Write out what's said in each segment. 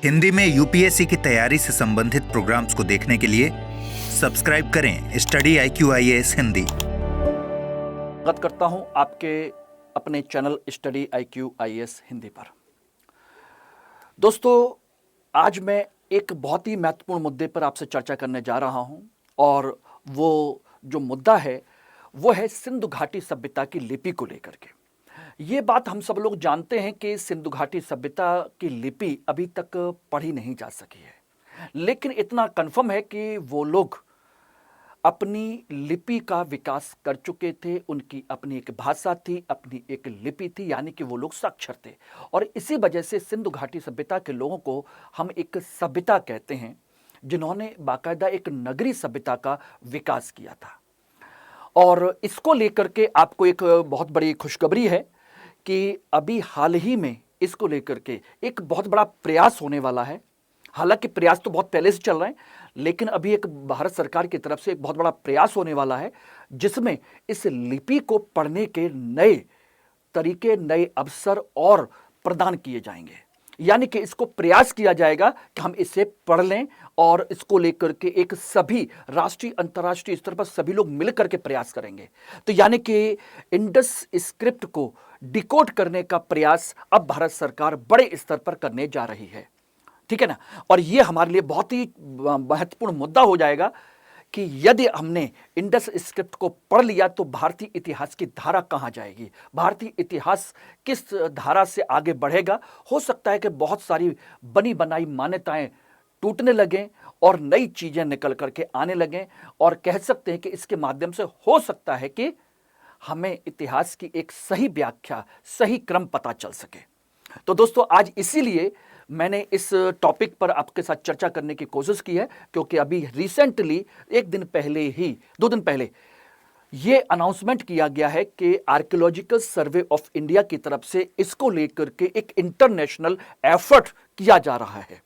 हिंदी में यूपीएससी की तैयारी से संबंधित प्रोग्राम्स को देखने के लिए सब्सक्राइब करें स्टडी IQ IAS हिंदी। स्वागत करता हूं आपके अपने channel study IQ IAS Hindi पर। दोस्तों, आज मैं एक बहुत ही महत्वपूर्ण मुद्दे पर आपसे चर्चा करने जा रहा हूं और वो जो मुद्दा है वो है सिंधु घाटी सभ्यता की लिपि को लेकर के। ये बात हम सब लोग जानते हैं कि सिंधु घाटी सभ्यता की लिपि अभी तक पढ़ी नहीं जा सकी है, लेकिन इतना कन्फर्म है कि वो लोग अपनी लिपि का विकास कर चुके थे। उनकी अपनी एक भाषा थी, अपनी एक लिपि थी, यानी कि वो लोग साक्षर थे। और इसी वजह से सिंधु घाटी सभ्यता के लोगों को हम एक सभ्यता कहते हैं, जिन्होंने बाकायदा एक नगरी सभ्यता का विकास किया था। और इसको लेकर के आपको एक बहुत बड़ी खुशखबरी है कि अभी हाल ही में इसको लेकर के एक बहुत बड़ा प्रयास होने वाला है। हालांकि प्रयास तो बहुत पहले से चल रहे हैं, लेकिन अभी एक भारत सरकार की तरफ से एक बहुत बड़ा प्रयास होने वाला है, जिसमें इस लिपि को पढ़ने के नए तरीके, नए अवसर और प्रदान किए जाएंगे। यानी कि इसको प्रयास किया जाएगा कि हम इसे पढ़ लें और इसको लेकर के एक सभी राष्ट्रीय अंतर्राष्ट्रीय स्तर पर सभी लोग मिलकर के प्रयास करेंगे। तो यानी कि इंडस स्क्रिप्ट को डिकोड करने का प्रयास अब भारत सरकार बड़े स्तर पर करने जा रही है, ठीक है ना। और ये हमारे लिए बहुत ही महत्वपूर्ण मुद्दा हो जाएगा कि यदि हमने इंडस स्क्रिप्ट को पढ़ लिया तो भारतीय इतिहास की धारा कहां जाएगी, भारतीय इतिहास किस धारा से आगे बढ़ेगा। हो सकता है कि बहुत सारी बनी बनाई मान्यताएं टूटने लगें और नई चीजें निकल करके आने लगें, और कह सकते हैं कि इसके माध्यम से हो सकता है कि हमें इतिहास की एक सही व्याख्या, सही क्रम पता चल सके। तो दोस्तों, आज इसीलिए मैंने इस टॉपिक पर आपके साथ चर्चा करने की कोशिश की है, क्योंकि अभी रिसेंटली दो दिन पहले ये अनाउंसमेंट किया गया है कि आर्कियोलॉजिकल सर्वे ऑफ इंडिया की तरफ से इसको लेकर के एक इंटरनेशनल एफर्ट किया जा रहा है।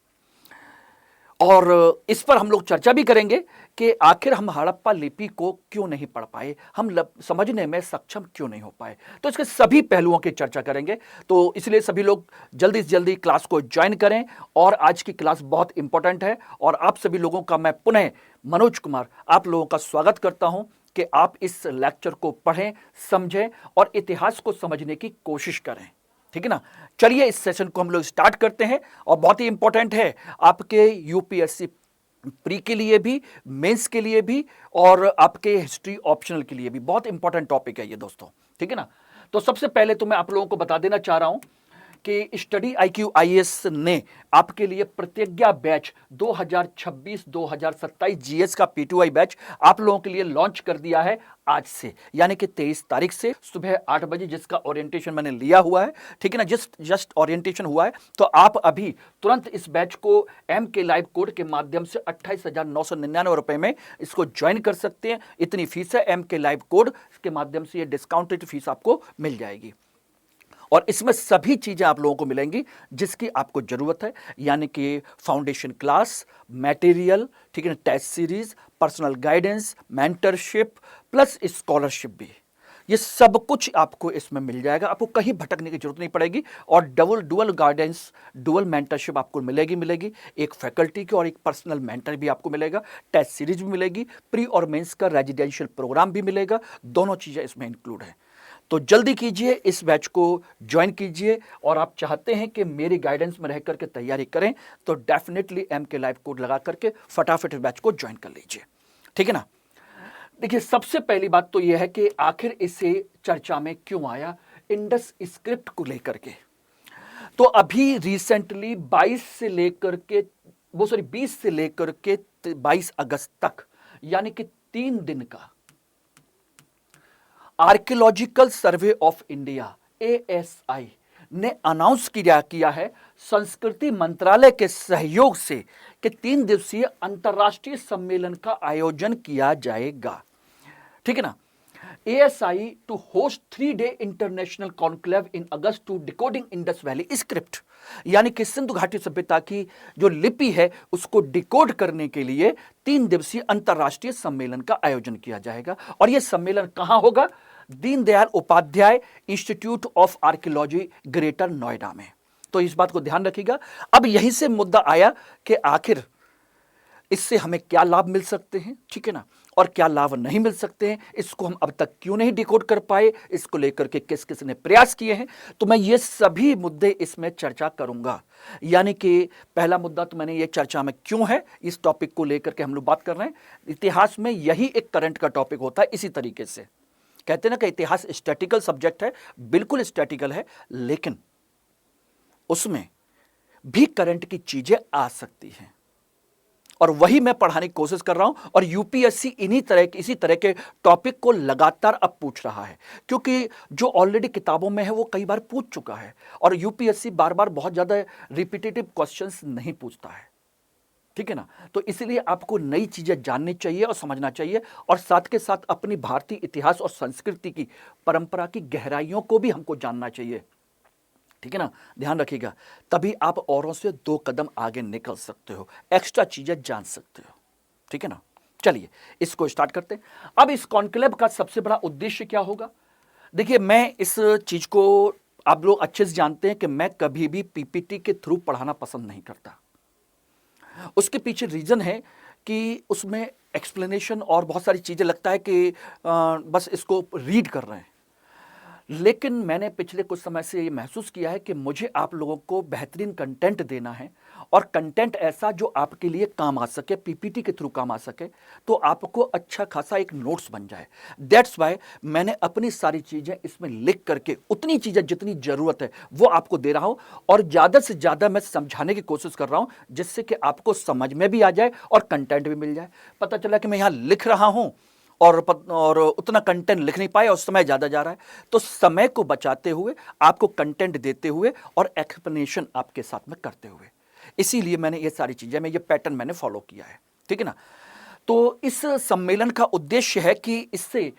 और इस पर हम लोग चर्चा भी करेंगे कि आखिर हम हड़प्पा लिपि को क्यों नहीं पढ़ पाए, हम समझने में सक्षम क्यों नहीं हो पाए। तो इसके सभी पहलुओं की चर्चा करेंगे। तो इसलिए सभी लोग जल्दी से जल्दी क्लास को ज्वाइन करें, और आज की क्लास बहुत इंपॉर्टेंट है। और आप सभी लोगों का मैं पुनः मनोज कुमार आप लोगों का स्वागत करता हूं कि आप इस लेक्चर को पढ़ें, समझें और इतिहास को समझने की कोशिश करें, ठीक है ना। चलिए इस सेशन को हम लोग स्टार्ट करते हैं। और बहुत ही इंपॉर्टेंट है आपके यूपीएससी प्री के लिए भी, मेंस के लिए भी, और आपके हिस्ट्री ऑप्शनल के लिए भी बहुत इंपॉर्टेंट टॉपिक है ये दोस्तों, ठीक है ना। तो सबसे पहले तो मैं आप लोगों को बता देना चाह रहा हूं कि स्टडी IQ IAS ने आपके लिए प्रतिज्ञा बैच 2026-2027 जीएस का P2I बैच आप लोगों के लिए लॉन्च कर दिया है आज से, यानी कि 23 तारीख से सुबह 8 बजे, जिसका ओरिएंटेशन मैंने लिया हुआ है, ठीक है ना। जस्ट ओरिएंटेशन हुआ है। तो आप अभी तुरंत इस बैच को MK लाइव कोड के माध्यम से 28,999 रुपए में इसको ज्वाइन कर सकते हैं। इतनी फीस है। MK लाइव कोड के माध्यम से ये डिस्काउंटेड फीस आपको मिल जाएगी, और इसमें सभी चीजें आप लोगों को मिलेंगी जिसकी आपको जरूरत है, यानी कि फाउंडेशन क्लास, मटेरियल, ठीक है ना, test series, personal guidance, mentorship plus scholarship भी। ये सब कुछ आपको इसमें मिल जाएगा। आपको कहीं भटकने की जरूरत नहीं पड़ेगी। और डुअल गाइडेंस, डुअल मेंटरशिप आपको मिलेगी। एक फैकल्टी की और एक पर्सनल मेंटर भी आपको मिलेगा। टेस्ट सीरीज भी मिलेगी। प्री और मेंस का रेजिडेंशियल प्रोग्राम भी मिलेगा। दोनों चीजें इसमें इंक्लूड है। तो जल्दी कीजिए, इस बैच को ज्वाइन कीजिए। और आप चाहते हैं कि मेरी गाइडेंस में रह करके तैयारी करें तो डेफिनेटली MK लाइव कोड लगा करके फटाफट बैच को ज्वाइन कर लीजिए, ठीक है ना। देखिए, सबसे पहली बात तो यह है कि आखिर इसे चर्चा में क्यों आया इंडस स्क्रिप्ट को लेकर के। तो अभी रिसेंटली 20 से लेकर के 22 अगस्त तक, यानी कि 3 दिन का archaeological survey of India ASI ने अनाउंस किया है संस्कृति मंत्रालय के सहयोग से कि 3 दिवसीय अंतर्राष्ट्रीय सम्मेलन का आयोजन किया जाएगा, ठीक है ना। ASI to host 3-day international conclave in August to decoding Indus Valley script, यानी कि सिंधु घाटी सभ्यता की जो लिपि है उसको डिकोड करने के लिए 3 दिवसीय अंतर्राष्ट्रीय सम्मेलन का आयोजन किया जाएगा। और यह सम्मेलन कहां होगा? Deendayal Upadhyaya institute of archaeology, Greater Noida में। तो इस बात को ध्यान रखिएगा। अब यहीं से मुद्दा आया कि आखिर इससे हमें क्या लाभ मिल सकते हैं, ठीक है ना, और क्या लाभ नहीं मिल सकते हैं, इसको हम अब तक क्यों नहीं डिकोड कर पाए, इसको लेकर के किस किस ने प्रयास किए हैं। तो मैं ये सभी मुद्दे इसमें चर्चा करूंगा। यानी कि पहला मुद्दा तो मैंने ये चर्चा में क्यों है, इस टॉपिक को लेकर के हम लोग बात कर रहे हैं। इतिहास में यही एक करंट का टॉपिक होता है। इसी तरीके से कहते हैं ना कि इतिहास स्टैटिकल सब्जेक्ट है, बिल्कुल स्टैटिकल है, लेकिन उसमें भी करंट की चीजें आ सकती हैं, और वही मैं पढ़ाने की कोशिश कर रहा हूं। और यूपीएससी इसी तरह के टॉपिक को लगातार अब पूछ रहा है, क्योंकि जो ऑलरेडी किताबों में है वो कई बार पूछ चुका है, और यूपीएससी बार बार बहुत ज्यादा रिपीटेटिव क्वेश्चंस नहीं पूछता है, ठीक है ना। तो इसलिए आपको नई चीजें जाननी चाहिए और समझना चाहिए, और साथ के साथ अपनी भारतीय इतिहास और संस्कृति की परंपरा की गहराइयों को भी हमको जानना चाहिए, ठीक है ना। ध्यान रखिएगा, तभी आप औरों से 2 कदम आगे निकल सकते हो, एक्स्ट्रा चीजें जान सकते हो, ठीक है ना। चलिए इसको स्टार्ट करते हैं। अब इस कॉन्क्लेव का सबसे बड़ा उद्देश्य क्या होगा? देखिए, मैं इस चीज को आप लोग अच्छे से जानते हैं कि मैं कभी भी पीपीटी के थ्रू पढ़ाना पसंद नहीं करता। उसके पीछे रीजन है कि उसमें एक्सप्लेनेशन और बहुत सारी चीजें लगता है कि बस इसको रीड कर रहे हैं। लेकिन मैंने पिछले कुछ समय से ये महसूस किया है कि मुझे आप लोगों को बेहतरीन कंटेंट देना है, और कंटेंट ऐसा जो आपके लिए काम आ सके, पीपीटी के थ्रू काम आ सके, तो आपको अच्छा खासा एक नोट्स बन जाए। दैट्स वाई मैंने अपनी सारी चीज़ें इसमें लिख करके उतनी चीज़ें जितनी ज़रूरत है वो आपको दे रहा हूँ, और ज़्यादा से ज़्यादा मैं समझाने की कोशिश कर रहा हूँ, जिससे कि आपको समझ में भी आ जाए और कंटेंट भी मिल जाए। पता चला कि मैं यहाँ लिख रहा हूँ और उतना कंटेंट लिख नहीं पाए और समय ज़्यादा जा रहा है, तो समय को बचाते हुए, आपको कंटेंट देते हुए और एक्सप्लेनेशन आपके साथ में करते हुए, इसीलिए मैंने ये सारी चीज़ें, मैं ये पैटर्न मैंने फॉलो किया है, ठीक है ना। तो इस सम्मेलन का उद्देश्य है कि इससे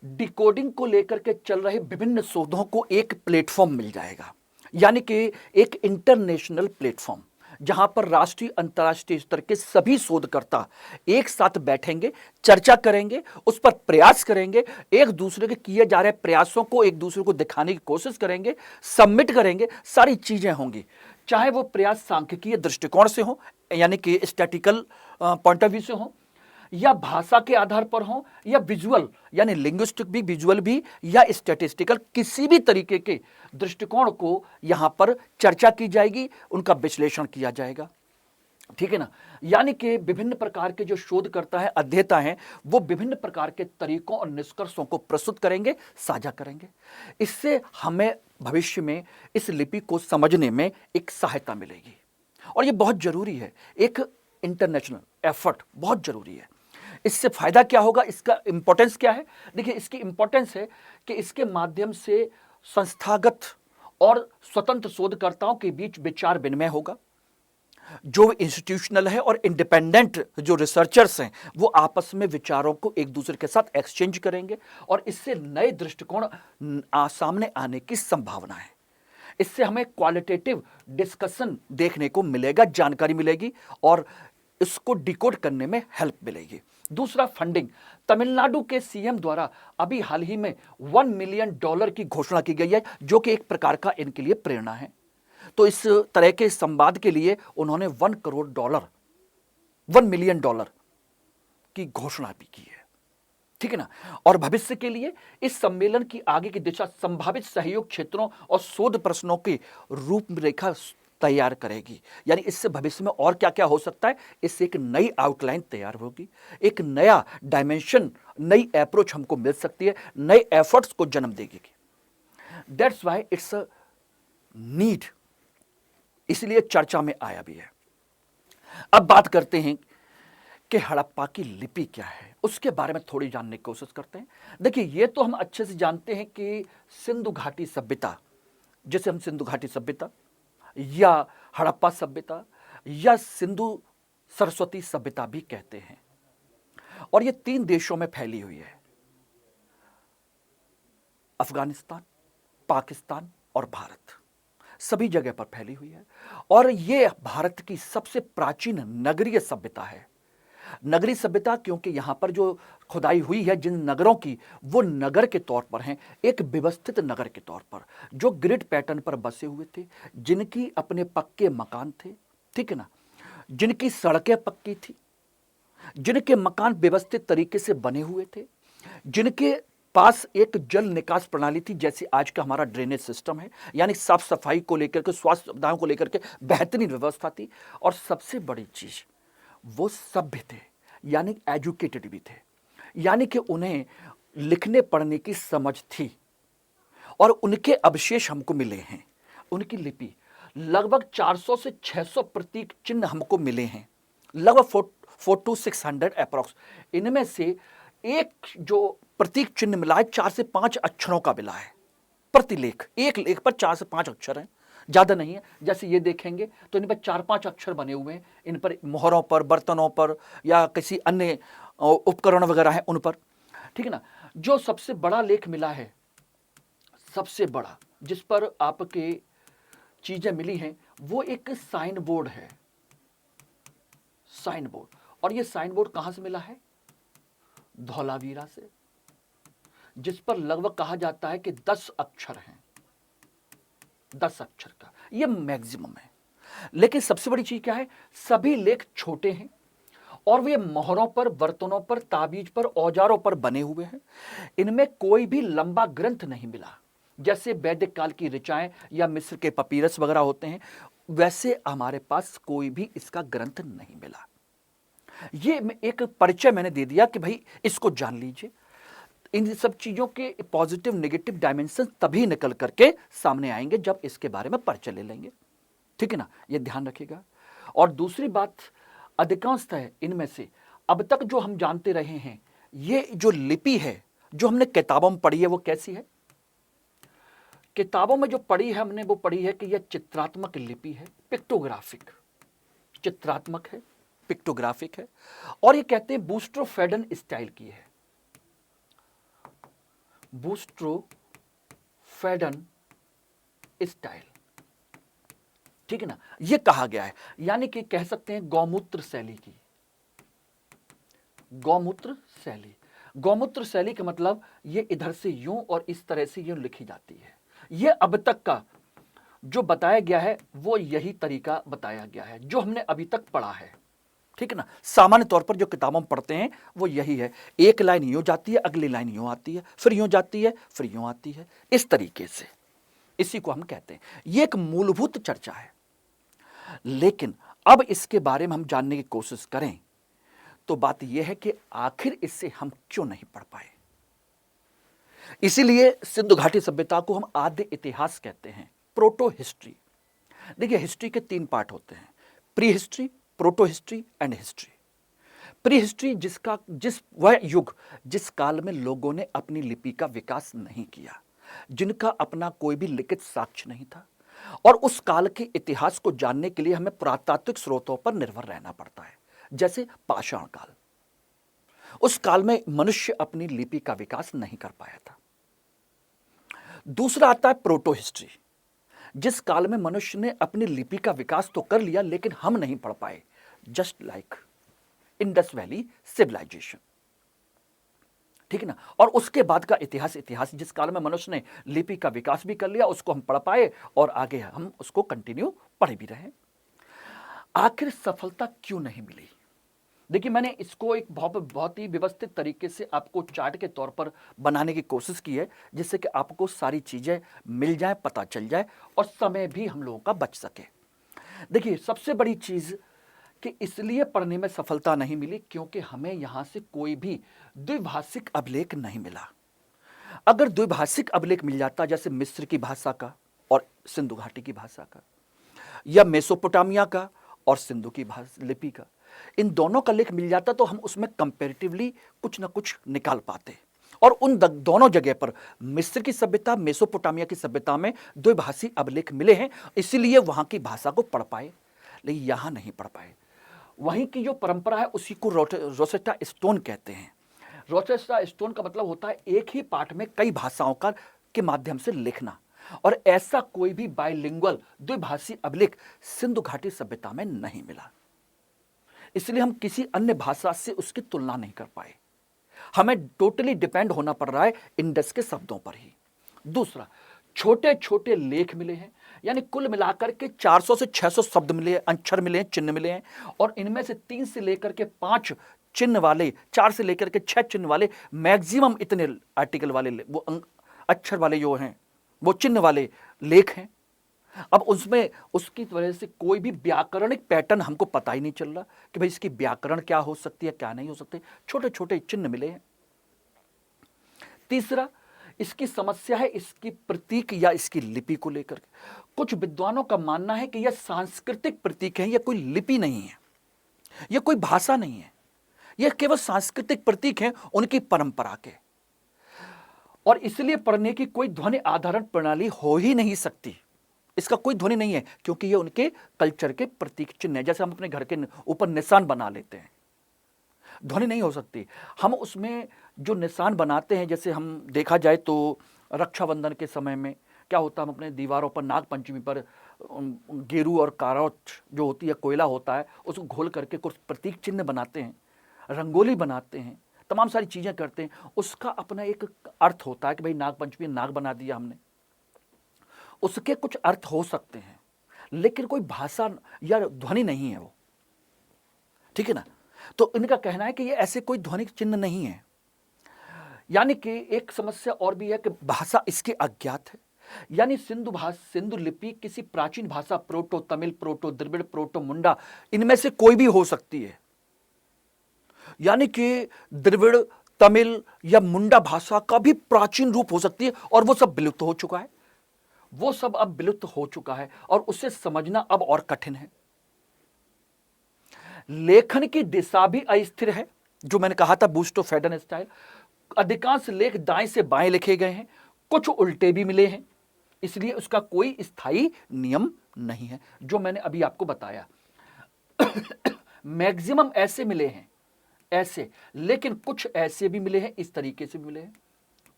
डिकोडिंग को लेकर के चल रहे विभिन्न शोधों को एक प्लेटफॉर्म मिल जाएगा, यानी कि एक इंटरनेशनल प्लेटफॉर्म, जहां पर राष्ट्रीय अंतर्राष्ट्रीय स्तर के सभी शोधकर्ता एक साथ बैठेंगे, चर्चा करेंगे, उस पर प्रयास करेंगे, एक दूसरे के किए जा रहे प्रयासों को एक दूसरे को दिखाने की कोशिश करेंगे, सबमिट करेंगे, सारी चीजें होंगी। चाहे वो प्रयास सांख्यिकीय दृष्टिकोण से हो, यानी कि स्टैटिकल पॉइंट ऑफ व्यू से हो, या भाषा के आधार पर हो, या विजुअल यानी लिंग्विस्टिक भी, विजुअल भी, या स्टैटिस्टिकल, किसी भी तरीके के दृष्टिकोण को यहां पर चर्चा की जाएगी, उनका विश्लेषण किया जाएगा, ठीक है ना। यानी कि विभिन्न प्रकार के जो शोधकर्ता हैं, अध्येता हैं, वो विभिन्न प्रकार के तरीकों और निष्कर्षों को प्रस्तुत करेंगे, साझा करेंगे। इससे हमें भविष्य में इस लिपि को समझने में एक सहायता मिलेगी, और ये बहुत जरूरी है। एक इंटरनेशनल एफर्ट बहुत जरूरी है। इससे फायदा क्या होगा, इसका इंपॉर्टेंस क्या है? देखिए, इसकी इंपॉर्टेंस है कि इसके माध्यम से संस्थागत और स्वतंत्र शोधकर्ताओं के बीच विचार विनिमय होगा। जो इंस्टीट्यूशनल है और इंडिपेंडेंट जो रिसर्चर्स हैं, वो आपस में विचारों को एक दूसरे के साथ एक्सचेंज करेंगे, और इससे नए दृष्टिकोण सामने आने की संभावना है। इससे हमें क्वालिटेटिव डिस्कशन देखने को मिलेगा, जानकारी मिलेगी, और इसको डिकोड करने में हेल्प मिलेगी। दूसरा, फंडिंग। तमिलनाडु के सीएम द्वारा अभी हाल ही में $1 मिलियन की घोषणा की गई है, जो कि एक प्रकार का इनके लिए प्रेरणा है। तो इस तरह के संवाद के लिए उन्होंने $1 करोड़, $1 मिलियन की घोषणा भी की है, ठीक है ना। और भविष्य के लिए इस सम्मेलन की आगे की दिशा संभावित सहयोग क्षेत्रों और शोध प्रश्नों की रूपरेखा तैयार करेगी। यानी इससे भविष्य में और क्या क्या हो सकता है, इससे एक नई आउटलाइन तैयार होगी, एक नया डायमेंशन, नई अप्रोच हमको मिल सकती है, नए एफर्ट्स को जन्म देगी। That's why it's a need, इसलिए चर्चा में आया भी है। अब बात करते हैं कि हड़प्पा की लिपि क्या है, उसके बारे में थोड़ी जानने की कोशिश करते हैं। देखिए, ये तो हम अच्छे से जानते हैं कि सिंधु घाटी सभ्यता, जिसे हम सिंधु घाटी सभ्यता या हड़प्पा सभ्यता या सिंधु सरस्वती सभ्यता भी कहते हैं, और ये 3 देशों में फैली हुई है, अफगानिस्तान, पाकिस्तान और भारत, सभी जगह पर फैली हुई है। और ये भारत की सबसे प्राचीन नगरीय सभ्यता है। नगरी सभ्यता क्योंकि यहाँ पर जो खुदाई हुई है जिन नगरों की, वो नगर के तौर पर हैं, एक व्यवस्थित नगर के तौर पर, जो ग्रिड पैटर्न पर बसे हुए थे, जिनकी अपने पक्के मकान थे, ठीक है ना, जिनकी सड़कें पक्की थी, जिनके मकान व्यवस्थित तरीके से बने हुए थे, जिनके पास एक जल निकास प्रणाली थी जैसे आज का हमारा ड्रेनेज सिस्टम है, यानी साफ सफाई को लेकर के, स्वास्थ्य सुविधाओं को लेकर के बेहतरीन व्यवस्था थी। और सबसे बड़ी चीज, वो सभ्य थे, यानी एजुकेटेड भी थे, यानी कि उन्हें लिखने पढ़ने की समझ थी, और उनके अवशेष हमको मिले हैं। उनकी लिपि लगभग 400 से 600 प्रतीक चिन्ह हमको मिले हैं, लगभग 4 to 600 अप्रॉक्स। इनमें से एक जो प्रतीक चिन्ह मिला है 4 से 5 अक्षरों का मिला है प्रति लेख, एक लेख पर 4 से 5 अक्षर हैं, ज्यादा नहीं है। जैसे ये देखेंगे तो इन पर 4-5 अक्षर बने हुए हैं, इन पर मोहरों पर, बर्तनों पर, या किसी अन्य उपकरण वगैरह हैं उन पर, ठीक है ना। जो सबसे बड़ा लेख मिला है, सबसे बड़ा जिस पर आपके चीजें मिली हैं, वो एक साइन बोर्ड है, साइन बोर्ड। और ये साइन बोर्ड कहां से मिला है? धौलावीरा से, जिस पर लगभग कहा जाता है कि 10 अक्षर हैं, 10 अक्षर का ये मैक्सिमम है। लेकिन सबसे बड़ी चीज क्या है, सभी लेख छोटे हैं और वे मोहरों पर, बर्तनों पर, ताबीज पर, औजारों पर बने हुए हैं। इनमें कोई भी लंबा ग्रंथ नहीं मिला, जैसे वैदिक काल की ऋचाएं या मिस्र के पपीरस वगैरह होते हैं, वैसे हमारे पास कोई भी इसका ग्रंथ नहीं मिला। ये एक परिचय मैंने दे दिया कि भाई इसको जान लीजिए। इन सब चीजों के पॉजिटिव नेगेटिव डायमेंशन तभी निकल करके सामने आएंगे जब इसके बारे में परिचय ले लेंगे, ठीक है ना, ये ध्यान रखिएगा। और दूसरी बात, अधिकांशतः इनमें से अब तक जो हम जानते रहे हैं, ये जो लिपि है जो हमने किताबों में पढ़ी है, वो कैसी है? किताबों में जो पढ़ी है हमने, वो पढ़ी है कि यह चित्रात्मक लिपि है, पिक्टोग्राफिक, चित्रात्मक है, पिक्टोग्राफिक है, और ये कहते हैं बूस्ट्रोफेडन स्टाइल की है, बूस्ट्रोफेडन स्टाइल, ठीक है ना, ये कहा गया है। यानी कि कह सकते हैं गौमूत्र शैली की, गौमूत्र शैली। गौमूत्र शैली का मतलब ये इधर से यूं और इस तरह से यूं लिखी जाती है। ये अब तक का जो बताया गया है वो यही तरीका बताया गया है जो हमने अभी तक पढ़ा है, ठीक है ना। सामान्य तौर पर जो किताबों में पढ़ते हैं वो यही है, एक लाइन यूं जाती है, अगली लाइन यूं आती है, फिर यूं जाती है, फिर यूं आती है, इस तरीके से। इसी को हम कहते हैं, ये एक मूलभूत चर्चा है। लेकिन अब इसके बारे में हम जानने की कोशिश करें तो बात यह है कि आखिर इससे हम क्यों नहीं पढ़ पाए। इसीलिए सिंधु घाटी सभ्यता को हम आद्य इतिहास कहते हैं, प्रोटो हिस्ट्री। देखिए, हिस्ट्री के 3 पार्ट होते हैं, pre history, proto history and history. Pre history जिस वह युग जिस काल में लोगों ने अपनी लिपि का विकास नहीं किया, जिनका अपना कोई भी लिखित साक्ष्य नहीं था, और उस काल के इतिहास को जानने के लिए हमें पुरातात्विक स्रोतों पर निर्भर रहना पड़ता है, जैसे पाषाण काल। उस काल में मनुष्य अपनी लिपि का विकास नहीं कर पाया था। दूसरा आता है प्रोटो हिस्ट्री, जिस काल में मनुष्य ने अपनी लिपि का विकास तो कर लिया लेकिन हम नहीं पढ़ पाए, just like Indus Valley civilisation, ठीक है ना। और उसके बाद का इतिहास जिस काल में मनुष्य ने लिपि का विकास भी कर लिया, उसको हम पढ़ पाए और आगे हम उसको कंटिन्यू पढ़ भी रहे। आखिर सफलता क्यों नहीं मिली? देखिए, मैंने इसको एक बहुत ही व्यवस्थित तरीके से आपको चार्ट के तौर पर बनाने की कोशिश की है, जिससे कि आपको सारी चीजें मिल जाए, पता चल जाए और समय भी हम लोगों का बच सके। देखिए, सबसे बड़ी चीज कि इसलिए पढ़ने में सफलता नहीं मिली क्योंकि हमें यहां से कोई भी द्विभाषिक अभिलेख नहीं मिला। अगर द्विभाषिक अभिलेख मिल जाता, जैसे मिस्र की भाषा का और सिंधु घाटी की भाषा का, या मेसोपोटामिया का और सिंधु की लिपि का, इन दोनों का लेख मिल जाता तो हम उसमें कंपैरेटिवली कुछ ना कुछ निकाल पाते। और उन दोनों जगह पर मिस्र की सभ्यता, मेसोपोटामिया की सभ्यता में द्विभाषी अभिलेख मिले हैं, इसीलिए वहां की भाषा को पढ़ पाए, लेकिन यहां नहीं पढ़ पाए। वहीं की जो परंपरा है उसी को रोसेटा स्टोन कहते हैं। रोसेटा स्टोन का मतलब होता है एक ही पाठ में कई भाषाओं का के माध्यम से लिखना, और ऐसा कोई भी बाइलिंगुअल द्विभाषी अभिलेख सिंधु घाटी सभ्यता में नहीं मिला। इसलिए हम किसी अन्य भाषा से उसकी तुलना नहीं कर पाए। हमें टोटली डिपेंड होना पड़ रहा है इंडस के शब्दों पर ही। दूसरा, छोटे छोटे लेख मिले हैं, यानी कुल मिलाकर के 400 से 600 शब्द मिले हैं, अक्षर मिले हैं, चिन्ह मिले हैं, और इनमें से 3 से लेकर के 5 चिन्ह वाले, 4 से लेकर के 6 चिन्ह वाले, मैक्सिमम इतने आर्टिकल वाले वो अक्षर वाले जो हैं, वो चिन्ह वाले लेख हैं। अब उसमें उसकी वजह से कोई भी व्याकरणिक पैटर्न हमको पता ही नहीं चल रहा कि भाई इसकी व्याकरण क्या हो सकती है, क्या नहीं हो सकती। छोटे छोटे चिन्ह मिले हैं। तीसरा, इसकी समस्या है इसकी प्रतीक या इसकी लिपि को लेकर। कुछ विद्वानों का मानना है कि यह सांस्कृतिक प्रतीक है, यह कोई लिपि नहीं है, यह कोई भाषा नहीं है, यह केवल सांस्कृतिक प्रतीक है उनकी परंपरा के, और इसलिए पढ़ने की कोई ध्वनि आधारण प्रणाली हो ही नहीं सकती। इसका कोई ध्वनि नहीं है, क्योंकि ये उनके कल्चर के प्रतीक चिन्ह है। जैसे हम अपने घर के ऊपर निशान बना लेते हैं, ध्वनि नहीं हो सकती। हम उसमें जो निशान बनाते हैं, जैसे हम देखा जाए तो रक्षाबंधन के समय में क्या होता है, हम अपने दीवारों पर नाग पंचमी पर गेरू और कारोच जो होती है, कोयला होता है, उसको घोल करके कुछ प्रतीक चिन्ह बनाते हैं, रंगोली बनाते हैं, तमाम सारी चीज़ें करते हैं। उसका अपना एक अर्थ होता है कि भाई नाग पंचमी नाग बना दिया हमने, उसके कुछ अर्थ हो सकते हैं, लेकिन कोई भाषा या ध्वनि नहीं है वो, ठीक है ना। तो इनका कहना है कि ये ऐसे कोई ध्वनिक चिन्ह नहीं है। यानी कि एक समस्या और भी है कि भाषा इसकी अज्ञात है। यानी सिंधु लिपि किसी प्राचीन भाषा, proto Tamil, proto Dravid, proto Munda, इनमें से कोई भी हो सकती है। यानी कि द्रविड़, तमिल या मुंडा भाषा का भी प्राचीन रूप हो सकती है, और वो सब विलुप्त हो चुका है, वो सब अब विलुप्त हो चुका है, और उसे समझना अब और कठिन है। लेखन की दिशा भी अस्थिर है, जो मैंने कहा था बूस्टो-फैडन स्टाइल। अधिकांश लेख दाएं से बाएं लिखे गए हैं, कुछ उल्टे भी मिले हैं, इसलिए उसका कोई स्थायी नियम नहीं है, जो मैंने अभी आपको बताया। मैक्सिमम ऐसे मिले हैं, ऐसे, लेकिन कुछ ऐसे भी मिले हैं, इस तरीके से भी मिले हैं।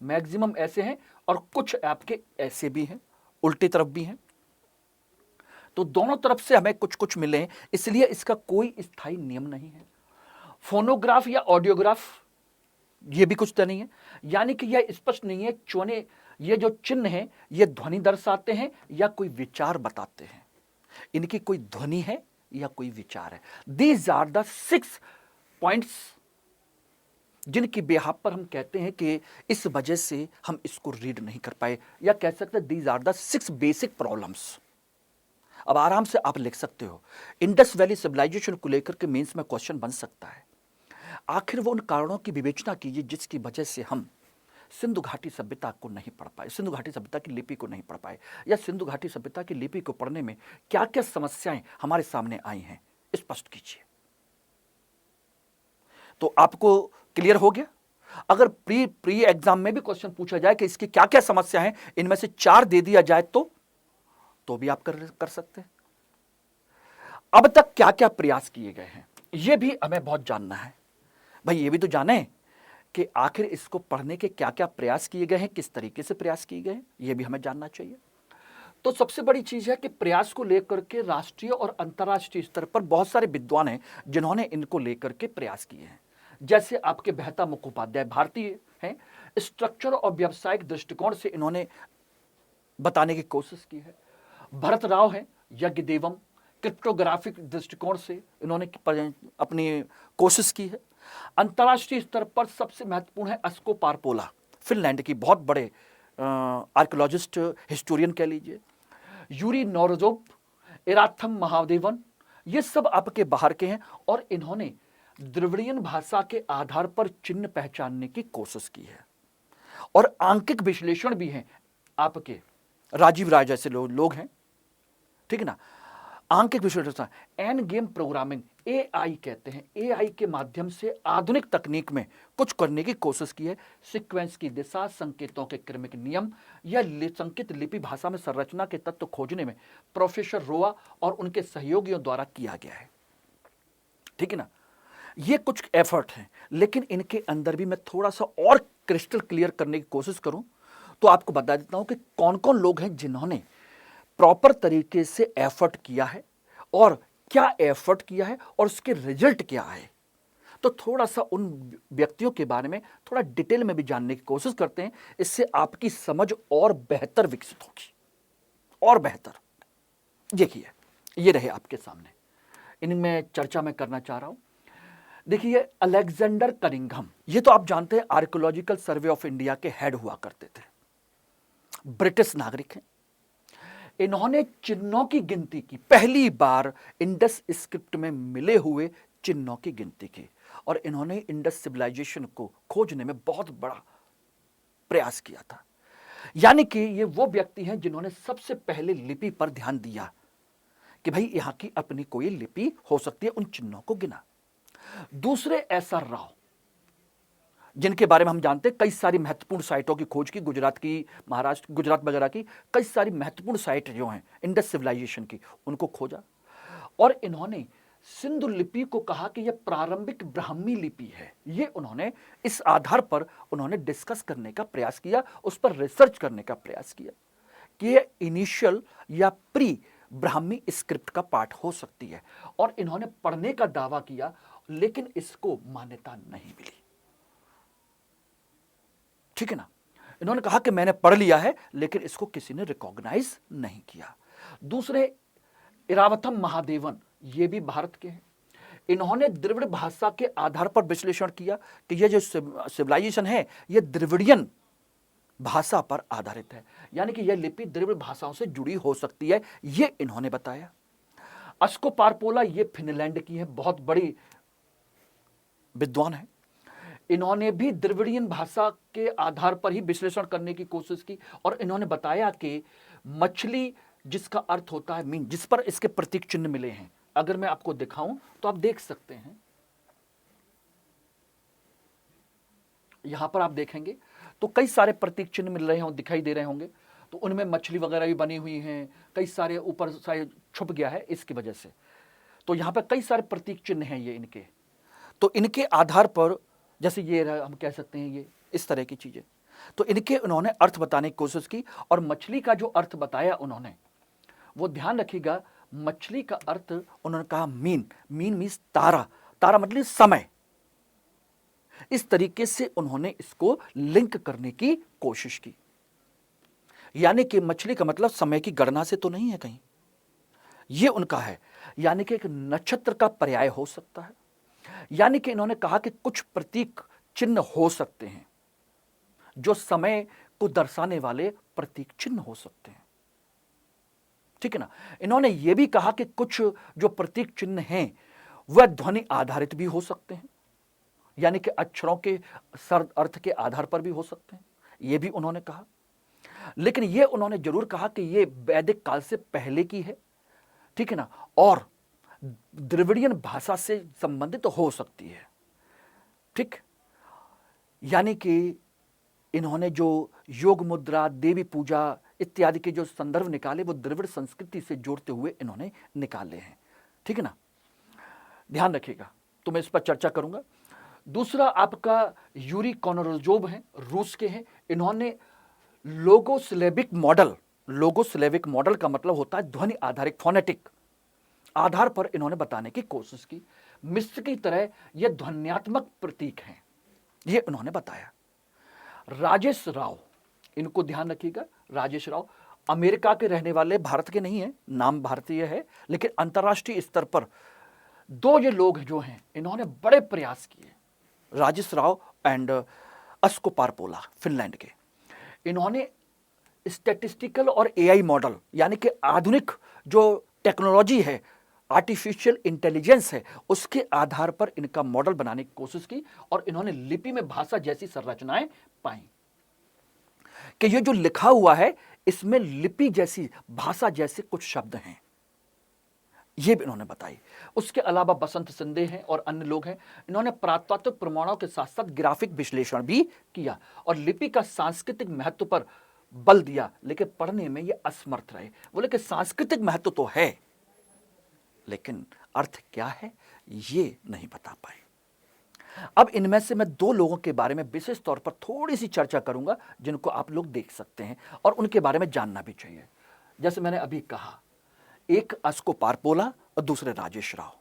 मैक्सिमम ऐसे हैं और कुछ आपके ऐसे भी हैं, उल्टी तरफ भी हैं। तो दोनों तरफ से हमें कुछ कुछ मिले हैं, इसलिए इसका कोई स्थायी नियम नहीं है। फोनोग्राफ या ऑडियोग्राफ, ये भी कुछ तो नहीं है। यानी कि यह स्पष्ट नहीं है चुने ये जो चिन्ह हैं ये ध्वनि दर्शाते हैं या कोई विचार बताते हैं, इनकी कोई ध्वनि है या कोई विचार है। दीज आर द 6 पॉइंट्स जिनकी बेहाब पर हम कहते हैं कि इस वजह से हम इसको रीड नहीं कर पाए, या कह सकते हैं these are the 6 basic problems. अब आराम से आप लिख सकते हो। इंडस वैली सिविलाइजेशन को लेकर के मेंस में क्वेश्चन बन सकता है। आखिर वो उन कारणों की विवेचना कीजिए जिसकी वजह से हम सिंधु घाटी सभ्यता को नहीं पढ़ पाए, सिंधु घाटी सभ्यता की लिपि को नहीं पढ़ पाए, या सिंधु घाटी सभ्यता की लिपि को पढ़ने में क्या क्या समस्याएं हमारे सामने आई हैं, स्पष्ट कीजिए। तो आपको क्लियर हो गया। अगर प्री एग्जाम में भी क्वेश्चन पूछा जाए कि इसकी क्या क्या समस्या है, इनमें से 4 दे दिया जाए तो भी आप कर सकते हैं। अब तक क्या क्या प्रयास किए गए हैं, यह भी हमें बहुत जानना है। भाई ये भी तो जाने कि आखिर इसको पढ़ने के क्या क्या प्रयास किए गए हैं, किस तरीके से प्रयास किए गए हैं, यह भी हमें जानना चाहिए। तो सबसे बड़ी चीज है कि प्रयास को लेकर के राष्ट्रीय और अंतर्राष्ट्रीय स्तर पर बहुत सारे विद्वान हैं जिन्होंने इनको लेकर के प्रयास किए हैं। जैसे आपके बेहता मुखोपाध्याय भारतीय हैं, स्ट्रक्चर और व्यावसायिक दृष्टिकोण से इन्होंने बताने की कोशिश की है। भरत राव हैं, यज्ञदेवम, क्रिप्टोग्राफिक दृष्टिकोण से इन्होंने अपनी कोशिश की है। अंतर्राष्ट्रीय स्तर पर सबसे महत्वपूर्ण है अस्को पारपोला, फिनलैंड की बहुत बड़े आर्कियोलॉजिस्ट, हिस्टोरियन कह लीजिए। यूरी नोरोजोव, इराथम महादेवन, ये सब आपके बाहर के हैं, और इन्होंने द्रविड़ियन भाषा के आधार पर चिन्ह पहचानने की कोशिश की है। और आंकिक विश्लेषण भी हैं, आपके राजीव राय जैसे लोग हैं, ठीक है ना। आंकिक विश्लेषण, एन गेम प्रोग्रामिंग, एआई कहते हैं, एआई के माध्यम से आधुनिक तकनीक में कुछ करने की कोशिश की है। सीक्वेंस की दिशा, संकेतों के क्रमिक नियम या संकेत लिपि भाषा में संरचना के तत्व खोजने में प्रोफेसर रोआ और उनके सहयोगियों द्वारा किया गया है, ठीक है ना। ये कुछ एफर्ट हैं, लेकिन इनके अंदर भी मैं थोड़ा सा और क्रिस्टल क्लियर करने की कोशिश करूं तो आपको बता देता हूं कि कौन कौन लोग हैं जिन्होंने प्रॉपर तरीके से एफर्ट किया है और क्या एफर्ट किया है और उसके रिजल्ट क्या है। तो थोड़ा सा उन व्यक्तियों के बारे में थोड़ा डिटेल में भी जानने की कोशिश करते हैं, इससे आपकी समझ और बेहतर विकसित होगी, और बेहतर। देखिए, ये रहे आपके सामने, इनमें चर्चा मैं करना चाह रहा हूं। देखिए, अलेक्जेंडर कनिंघम, ये तो आप जानते हैं आर्कियोलॉजिकल सर्वे ऑफ इंडिया के हेड हुआ करते थे, ब्रिटिश नागरिक हैं। इन्होंने चिन्हों की गिनती की, पहली बार इंडस स्क्रिप्ट में मिले हुए चिन्हों की गिनती की, और इन्होंने इंडस सिविलाइजेशन को खोजने में बहुत बड़ा प्रयास किया था। यानी कि ये वो व्यक्ति हैं जिन्होंने सबसे पहले लिपि पर ध्यान दिया कि भाई यहां की अपनी कोई लिपि हो सकती है, उन चिन्हों को गिना। दूसरे एसआर राव, जिनके बारे में हम जानते हैं कई सारी महत्वपूर्ण साइटों की खोज की, गुजरात की, महाराष्ट्र, गुजरात वगैरह की कई सारी महत्वपूर्ण साइट जो हैं इंडस सिविलाइजेशन की, उनको खोजा। और इन्होंने सिंधु लिपि को कहा कि यह प्रारंभिक ब्राह्मी लिपि है। ये उन्होंने इस आधार पर उन्होंने डिस्कस करने का प्रयास किया, उस पर रिसर्च करने का प्रयास किया कि यह इनिशियल या प्री ब्राह्मी स्क्रिप्ट का पार्ट हो सकती है। और इन्होंने पढ़ने का दावा किया, लेकिन इसको मान्यता नहीं मिली। ठीक है ना, इन्होंने कहा कि मैंने पढ़ लिया है, लेकिन इसको किसी ने रिकॉग्नाइज नहीं किया। दूसरे इरावथम महादेवन, ये भी भारत के हैं। इन्होंने द्रविड़ भाषा के आधार पर विश्लेषण किया कि यह जो सिविलाइजेशन है यह द्रविड़ियन भाषा पर आधारित है, यानी कि यह लिपि द्रविड़ भाषाओं से जुड़ी हो सकती है, यह इन्होंने बताया। अस्को पारपोला, ये फिनलैंड की है, बहुत बड़ी विद्वान है। इन्होंने भी द्रविड़ियन भाषा के आधार पर ही विश्लेषण करने की कोशिश की, और इन्होंने बताया कि मछली जिसका अर्थ होता है मीन, जिस पर इसके प्रतीक चिन्ह मिले हैं, अगर मैं आपको दिखाऊं तो आप देख सकते हैं, यहां पर आप देखेंगे तो कई सारे प्रतीक चिन्ह मिल रहे हों, दिखाई दे रहे होंगे। तो उनमें मछली वगैरह भी बनी हुई हैं, कई सारे ऊपर शायद छुप गया है इसकी वजह से। तो यहां पर कई सारे प्रतीक चिन्ह हैं ये इनके। तो इनके आधार पर, जैसे ये हम कह सकते हैं ये इस तरह की चीजें, तो इनके उन्होंने अर्थ बताने की कोशिश की। और मछली का जो अर्थ बताया उन्होंने, वो ध्यान रखिएगा, मछली का अर्थ उन्होंने कहा मीन, मीन मीन्स तारा, तारा मतलब समय। इस तरीके से उन्होंने इसको लिंक करने की कोशिश की, यानी कि मछली का मतलब समय की गणना से तो नहीं है कहीं, ये उनका है, यानी कि एक नक्षत्र का पर्याय हो सकता है। यानी कि इन्होंने कहा कि कुछ प्रतीक चिन्ह हो सकते हैं जो समय को दर्शाने वाले प्रतीक चिन्ह हो सकते हैं। ठीक है ना। इन्होंने यह भी कहा कि कुछ जो प्रतीक चिन्ह हैं वह ध्वनि आधारित भी हो सकते हैं, यानी कि अक्षरों के अर्थ के आधार पर भी हो सकते हैं, यह भी उन्होंने कहा। लेकिन यह उन्होंने जरूर कहा कि यह वैदिक काल से पहले की है, ठीक है ना, और द्रविड़ियन भाषा से संबंधित हो सकती है। ठीक, यानी कि इन्होंने जो योग मुद्रा, देवी पूजा इत्यादि के जो संदर्भ निकाले वो द्रविड़ संस्कृति से जोड़ते हुए इन्होंने निकाले हैं। ठीक है ना, ध्यान रखिएगा, तो मैं इस पर चर्चा करूंगा। दूसरा आपका यूरी कोनरोजोव हैं, रूस के हैं। इन्होंने लोगोस्लेविक मॉडल, लोगोस्लेविक मॉडल का मतलब होता है ध्वनि आधारित, फोनेटिक आधार पर इन्होंने बताने की कोशिश की। मिस्र की तरह यह ध्वन्यात्मक प्रतीक हैं, यह उन्होंने बताया। राजेश राव, इनको ध्यान रखिएगा, राजेश राव अमेरिका के रहने वाले, भारत के नहीं है, नाम भारतीय है, लेकिन अंतर्राष्ट्रीय स्तर पर दो ये लोग जो हैं इन्होंने बड़े प्रयास किए, Rajesh Rao and Asko Parpola, Finland के। इन्होंने स्टैटिस्टिकल और एआई मॉडल, यानी कि आधुनिक जो टेक्नोलॉजी है, आर्टिफिशियल इंटेलिजेंस है, उसके आधार पर इनका मॉडल बनाने की कोशिश की, और इन्होंने लिपि में भाषा जैसी संरचनाएं पाई कि ये जो लिखा हुआ है इसमें लिपि जैसी, भाषा जैसे कुछ शब्द हैं, ये भी इन्होंने बताई। उसके अलावा बसंत सिंधे हैं और अन्य लोग हैं। इन्होंने पुरातात्विक प्रमाणों के साथ साथ ग्राफिक विश्लेषण भी किया और लिपि का सांस्कृतिक महत्व पर बल दिया, लेकिन पढ़ने में ये असमर्थ रहे। बोले कि सांस्कृतिक महत्व तो है, लेकिन अर्थ क्या है ये नहीं बता पाए। अब इनमें से मैं दो लोगों के बारे में विशेष तौर पर थोड़ी सी चर्चा करूंगा, जिनको आप लोग देख सकते हैं और उनके बारे में जानना भी चाहिए। जैसे मैंने अभी कहा, एक अस्को पारपोला, और दूसरे राजेश राव।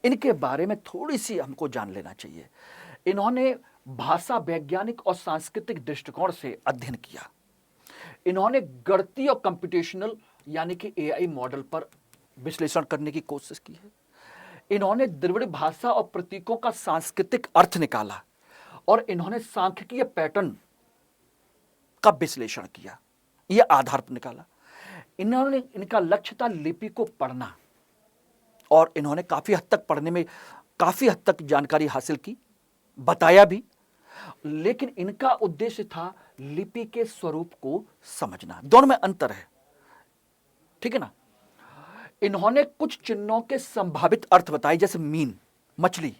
इनके बारे में थोड़ी सी हमको जान लेना चाहिए। इन्होंने भाषा वैज्ञानिक और सांस्कृतिक दृष्टिकोण से अध्ययन किया। इन्होंने गणितीय और कंप्यूटेशनल यानी कि एआई मॉडल पर विश्लेषण करने की कोशिश की है। इन्होंने द्रविड़ भाषा और प्रतीकों का सांस्कृतिक अर्थ निकाला और इन्होंने सांख्यिकीय पैटर्न का विश्लेषण किया, यह आधार पर निकाला। इनका लक्ष्य था लिपि को पढ़ना और इन्होंने काफी हद तक पढ़ने में काफी हद तक जानकारी हासिल की, बताया भी, लेकिन इनका उद्देश्य था लिपि के स्वरूप को समझना। दोनों में अंतर है, ठीक है ना। इन्होंने कुछ चिन्हों के संभावित अर्थ बताए, जैसे मीन, मछली,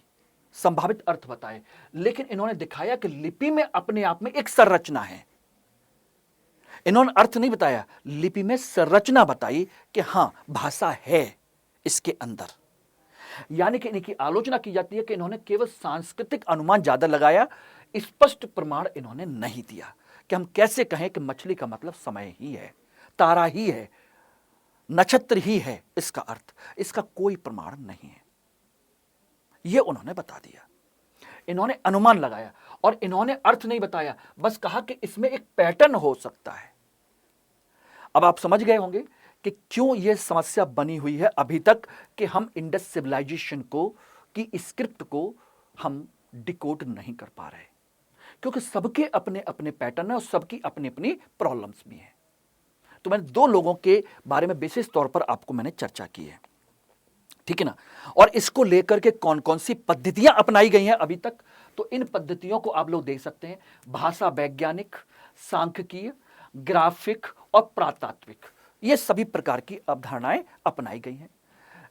संभावित अर्थ बताए, लेकिन इन्होंने दिखाया कि लिपि में अपने आप में एक संरचना है। इन्होंने अर्थ नहीं बताया, लिपि में संरचना बताई कि हां भाषा है इसके अंदर। यानी कि इनकी आलोचना की जाती है कि इन्होंने केवल सांस्कृतिक अनुमान ज्यादा लगाया, स्पष्ट प्रमाण इन्होंने नहीं दिया कि हम कैसे कहें कि मछली का मतलब समय ही है, तारा ही है, नक्षत्र ही है इसका अर्थ। इसका कोई प्रमाण नहीं है, यह उन्होंने बता दिया। इन्होंने अनुमान लगाया और इन्होंने अर्थ नहीं बताया, बस कहा कि इसमें एक पैटर्न हो सकता है। अब आप समझ गए होंगे कि क्यों यह समस्या बनी हुई है अभी तक कि हम इंडस सिविलाइजेशन को की स्क्रिप्ट को हम डिकोड नहीं कर पा रहे, क्योंकि सबके अपने अपने पैटर्न है और सबकी अपनी अपनी प्रॉब्लम्स भी हैं। तो मैंने दो लोगों के बारे में विशेष तौर पर आपको मैंने चर्चा की है, ठीक है ना। और इसको लेकर के कौन कौन सी पद्धतियां अपनाई गई हैं अभी तक, तो इन पद्धतियों को आप लोग देख सकते हैं। भाषा वैज्ञानिक, सांख्यिकीय, ग्राफिक और प्रातात्विक, ये सभी प्रकार की अवधारणाएं अपनाई गई हैं।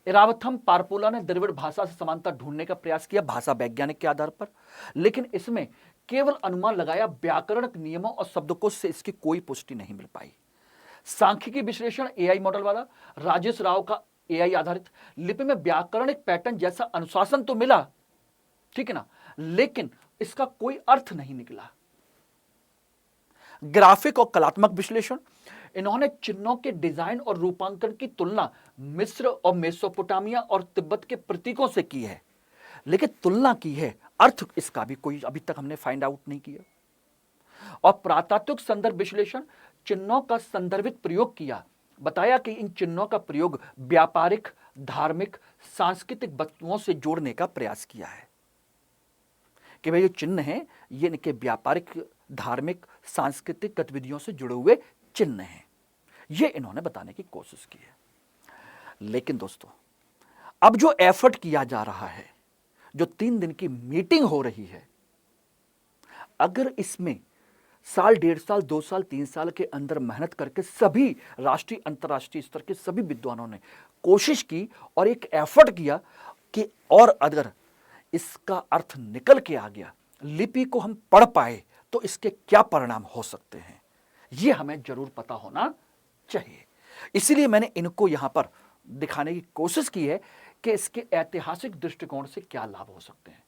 इरावथम पारपोला ने द्रविड़ भाषा से समानता ढूंढने का प्रयास किया भाषा वैज्ञानिक के आधार पर, लेकिन इसमें केवल अनुमान लगाया, व्याकरणिक नियमों और शब्दकोश से इसकी कोई पुष्टि नहीं मिल पाई। सांख्यिकी विश्लेषण एआई मॉडल वाला, राजेश राव का एआई आधारित, लिपि में व्याकरणिक पैटर्न जैसा अनुशासन तो मिला, ठीक है ना, लेकिन इसका कोई अर्थ नहीं निकला। ग्राफिक और कलात्मक विश्लेषण, इन्होंने चिन्हों के डिजाइन और रूपांकन की तुलना मिस्र और मेसोपोटामिया और तिब्बत के प्रतीकों से की है, लेकिन तुलना की है, अर्थ इसका भी कोई अभी तक हमने फाइंड आउट नहीं किया। और प्रातात्विक संदर्भ विश्लेषण, चिन्हों का संदर्भित प्रयोग किया, बताया कि इन चिन्हों का प्रयोग व्यापारिक, धार्मिक, सांस्कृतिक वस्तुओं से जोड़ने का प्रयास किया है कि भाई ये चिन्ह हैं, ये इनके व्यापारिक, धार्मिक, सांस्कृतिक गतिविधियों से जुड़े हुए चिन्ह हैं, ये इन्होंने बताने की कोशिश की है। लेकिन दोस्तों, अब जो एफर्ट किया जा रहा है, जो 3 दिन की मीटिंग हो रही है, अगर इसमें साल, 1.5 साल, 2 साल, 3 साल के अंदर मेहनत करके सभी राष्ट्रीय अंतर्राष्ट्रीय स्तर के सभी विद्वानों ने कोशिश की और एक एफर्ट किया कि और अगर इसका अर्थ निकल के आ गया, लिपि को हम पढ़ पाए, तो इसके क्या परिणाम हो सकते हैं, यह हमें जरूर पता होना चाहिए। इसीलिए मैंने इनको यहां पर दिखाने की कोशिश की है कि इसके ऐतिहासिक दृष्टिकोण से क्या लाभ हो सकते हैं।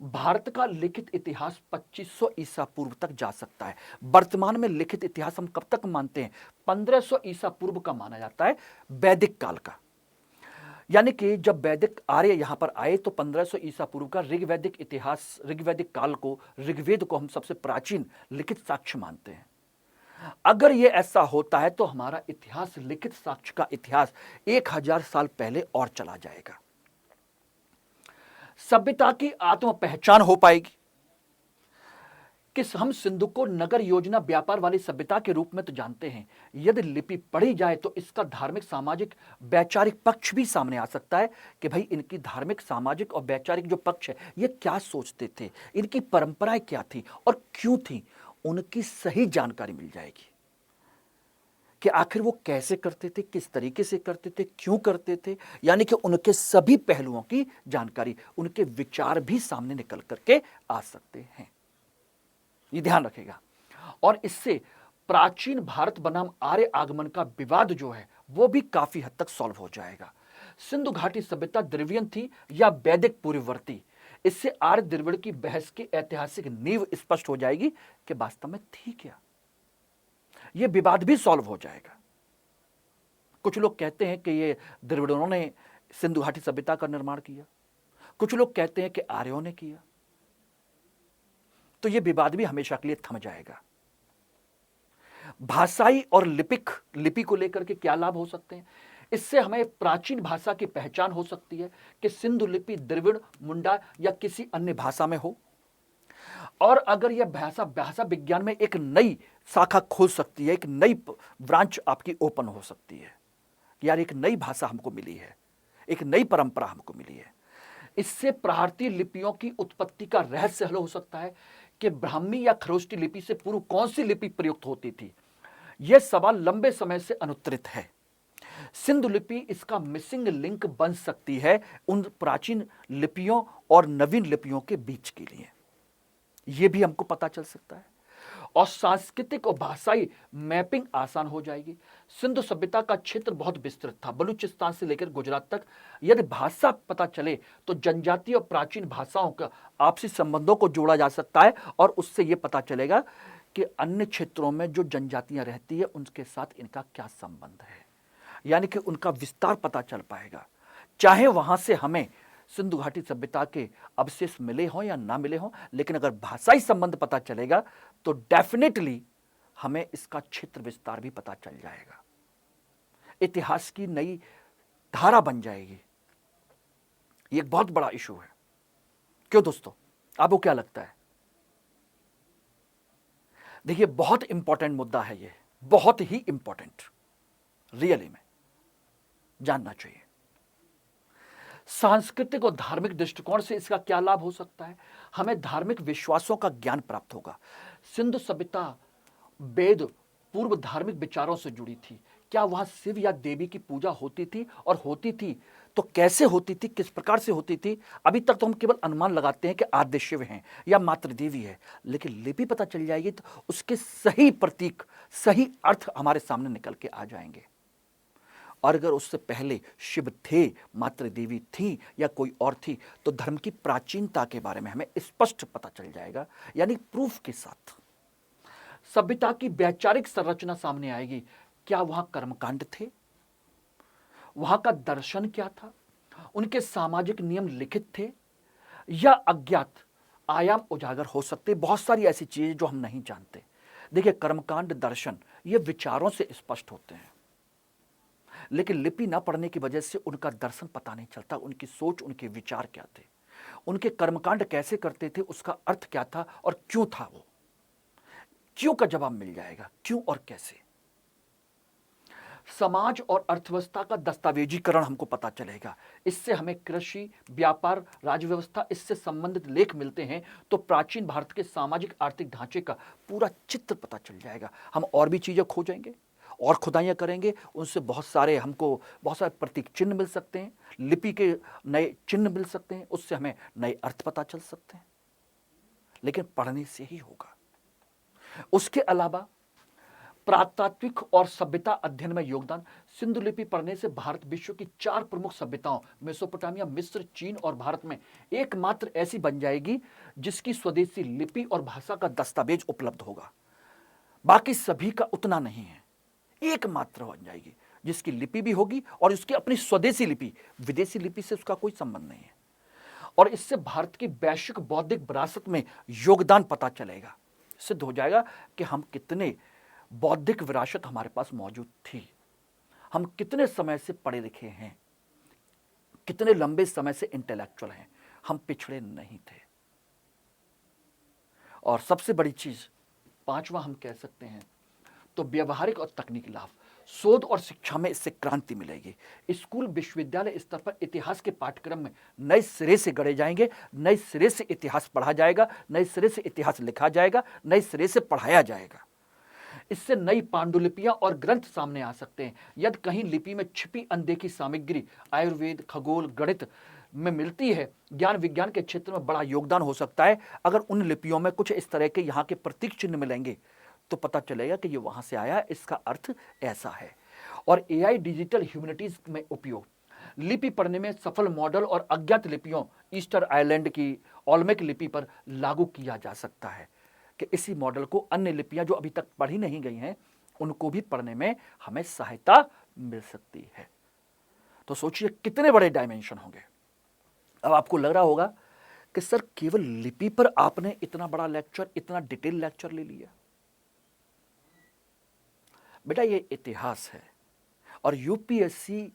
भारत का लिखित इतिहास 2500 ईसा पूर्व तक जा सकता है। वर्तमान में लिखित इतिहास हम कब तक मानते हैं? 1500 ईसा पूर्व का माना जाता है, वैदिक काल का। यानी कि जब वैदिक आर्य यहां पर आए तो 1500 ईसा पूर्व का ऋग्वैदिक इतिहास, ऋग्वैदिक काल को, ऋग्वेद को हम सबसे प्राचीन लिखित साक्ष्य मानते हैं। अगर यह ऐसा होता है तो हमारा इतिहास, लिखित साक्ष्य का इतिहास 1000 साल पहले और चला जाएगा। सभ्यता की आत्म पहचान हो पाएगी कि हम सिंधु को नगर योजना व्यापार वाली सभ्यता के रूप में तो जानते हैं, यदि लिपि पढ़ी जाए तो इसका धार्मिक, सामाजिक, वैचारिक पक्ष भी सामने आ सकता है कि भाई इनकी धार्मिक, सामाजिक और वैचारिक जो पक्ष है, ये क्या सोचते थे, इनकी परंपराएं क्या थी और क्यों थी, उनकी सही जानकारी मिल जाएगी कि आखिर वो कैसे करते थे, किस तरीके से करते थे, क्यों करते थे, यानी कि उनके सभी पहलुओं की जानकारी, उनके विचार भी सामने निकल करके आ सकते हैं। ये ध्यान रखेगा। और इससे प्राचीन भारत बनाम आर्य आगमन का विवाद जो है वो भी काफी हद तक सॉल्व हो जाएगा। सिंधु घाटी सभ्यता द्रविड़ीय थी या वैदिक पूर्ववर्ती, इससे आर्य द्रविड़ की बहस की ऐतिहासिक नींव स्पष्ट हो जाएगी कि वास्तव में थी क्या। यह विवाद भी सॉल्व हो जाएगा। कुछ लोग कहते हैं कि ये द्रविड़ों ने सिंधु घाटी सभ्यता का निर्माण किया, कुछ लोग कहते हैं कि आर्यों ने किया। तो यह विवाद भी हमेशा के लिए थम जाएगा। भाषाई और लिपि को लेकर के क्या लाभ हो सकते हैं? इससे हमें प्राचीन भाषा की पहचान हो सकती है कि सिंधु लिपि द्रविड़, मुंडा या किसी अन्य भाषा में हो। और अगर यह भाषा विज्ञान में एक नई शाखा खोल सकती है, एक नई ब्रांच आपकी ओपन हो सकती है। यार एक नई भाषा हमको मिली है, एक नई परंपरा हमको मिली है। इससे भारतीय लिपियों की उत्पत्ति का रहस्य हल हो सकता है कि ब्राह्मी या खरोष्टी लिपि से पूर्व कौन सी लिपि प्रयुक्त होती थी। यह सवाल लंबे समय से अनुत्तरित है। सिंधु लिपि इसका मिसिंग लिंक बन सकती है उन प्राचीन लिपियों और नवीन लिपियों के बीच के लिए। यह भी हमको पता चल सकता है। और सांस्कृतिक और भाषाई मैपिंग आसान हो जाएगी। सिंधु सभ्यता का क्षेत्र बहुत विस्तृत था, बलूचिस्तान से लेकर गुजरात तक। यदि भाषा पता चले तो जनजातीय और प्राचीन भाषाओं का आपसी संबंधों को जोड़ा जा सकता है और उससे यह पता चलेगा कि अन्य क्षेत्रों में जो जनजातियां रहती है उनके साथ इनका क्या संबंध है, यानी कि उनका विस्तार पता चल पाएगा। चाहे वहां से हमें सिंधु घाटी सभ्यता के अवशेष मिले हों या ना मिले हों, लेकिन अगर भाषाई संबंध पता चलेगा तो डेफिनेटली हमें इसका क्षेत्र विस्तार भी पता चल जाएगा। इतिहास की नई धारा बन जाएगी। ये एक बहुत बड़ा इशू है। क्यों दोस्तों, आपको क्या लगता है? देखिए बहुत इंपॉर्टेंट मुद्दा है ये, बहुत ही इंपॉर्टेंट, रियली में जानना चाहिए। सांस्कृतिक और धार्मिक दृष्टिकोण से इसका क्या लाभ हो सकता है? हमें धार्मिक विश्वासों का ज्ञान प्राप्त होगा। सिंधु सभ्यता वेद पूर्व धार्मिक विचारों से जुड़ी थी। क्या वहां शिव या देवी की पूजा होती थी, और होती थी तो कैसे होती थी, किस प्रकार से होती थी? अभी तक तो हम केवल अनुमान लगाते हैं कि आद्य शिव हैं या मातृ देवी है, लेकिन लिपि पता चल जाएगी तो उसके सही प्रतीक, सही अर्थ हमारे सामने निकल के आ जाएंगे। और अगर उससे पहले शिव थे, मातृ देवी थी या कोई और थी, तो धर्म की प्राचीनता के बारे में हमें स्पष्ट पता चल जाएगा, यानी प्रूफ के साथ। सभ्यता की वैचारिक संरचना सामने आएगी। क्या वहां कर्मकांड थे? वहां का दर्शन क्या था? उनके सामाजिक नियम लिखित थे या अज्ञात आयाम उजागर हो सकते? बहुत सारी ऐसी चीजें जो हम नहीं जानते। देखिए कर्मकांड, दर्शन ये विचारों से स्पष्ट होते हैं, लेकिन लिपि ना पढ़ने की वजह से उनका दर्शन पता नहीं चलता, उनकी सोच, उनके विचार क्या थे, उनके कर्मकांड कैसे करते थे, उसका अर्थ क्या था और क्यों था वो। क्यों का जवाब मिल जाएगा, क्यों और कैसे। समाज और अर्थव्यवस्था का दस्तावेजीकरण हमको पता चलेगा। इससे हमें कृषि, व्यापार, राज्य व्यवस्था, इससे संबंधित लेख मिलते हैं तो प्राचीन भारत के सामाजिक आर्थिक ढांचे का पूरा चित्र पता चल जाएगा। हम और भी चीजें खोजेंगे और खुदाइयाँ करेंगे, उनसे बहुत सारे प्रतीक चिन्ह मिल सकते हैं, लिपि के नए चिन्ह मिल सकते हैं, उससे हमें नए अर्थ पता चल सकते हैं, लेकिन पढ़ने से ही होगा। उसके अलावा पुरातात्विक और सभ्यता अध्ययन में योगदान। सिंधु लिपि पढ़ने से भारत विश्व की 4 प्रमुख सभ्यताओं मेसोपोटामिया, मिस्र, चीन और भारत में एकमात्र ऐसी बन जाएगी जिसकी स्वदेशी लिपि और भाषा का दस्तावेज उपलब्ध होगा। बाकी सभी का उतना नहीं है, एकमात्र बन जाएगी जिसकी लिपि भी होगी और उसकी अपनी स्वदेशी लिपि, विदेशी लिपि से उसका कोई संबंध नहीं है। और इससे भारत की वैश्विक बौद्धिक विरासत में योगदान पता चलेगा। सिद्ध हो जाएगा कि हम कितने बौद्धिक विरासत हमारे पास मौजूद थी, हम कितने समय से पढ़े लिखे हैं, कितने लंबे समय से इंटेलेक्चुअल हैं, हम पिछड़े नहीं थे। और सबसे बड़ी चीज, 5वां हम कह सकते हैं तो व्यवहारिक और तकनीकी लाभ। शोध और शिक्षा में इससे क्रांति मिलेगी। स्कूल, विश्वविद्यालय स्तर पर इतिहास के पाठ्यक्रम में नए सिरे से गढ़े जाएंगे, नए सिरे से इतिहास पढ़ा जाएगा, नए सिरे से इतिहास लिखा जाएगा, नए सिरे से पढ़ाया जाएगा। इससे नई पांडुलिपियां और ग्रंथ सामने आ सकते हैं। यदि कहीं लिपि में छिपी अनदेखी सामग्री आयुर्वेद, खगोल, गणित में मिलती है, ज्ञान विज्ञान के क्षेत्र में बड़ा योगदान हो सकता है। अगर उन लिपियों में कुछ इस तरह के यहाँ के प्रतीक चिन्ह मिलेंगे तो पता चलेगा कि ये वहां से आया, इसका अर्थ ऐसा है। और एआई डिजिटल ह्यूमैनिटीज में उपयोग। लिपि पढ़ने में सफल मॉडल और अज्ञात लिपियों ईस्टर आइलैंड की ओल्मेक लिपि पर लागू किया जा सकता है कि इसी मॉडल को अन्य लिपियां जो अभी तक पढ़ी नहीं गई हैं उनको भी पढ़ने में हमें सहायता मिल सकती है। तो सोचिए कितने बड़े डायमेंशन होंगे। अब आपको लग रहा होगा कि सर केवल लिपि पर आपने इतना बड़ा लेक्चर, इतना डिटेल लेक्चर ले लिया। बेटा ये इतिहास है और यूपीएससी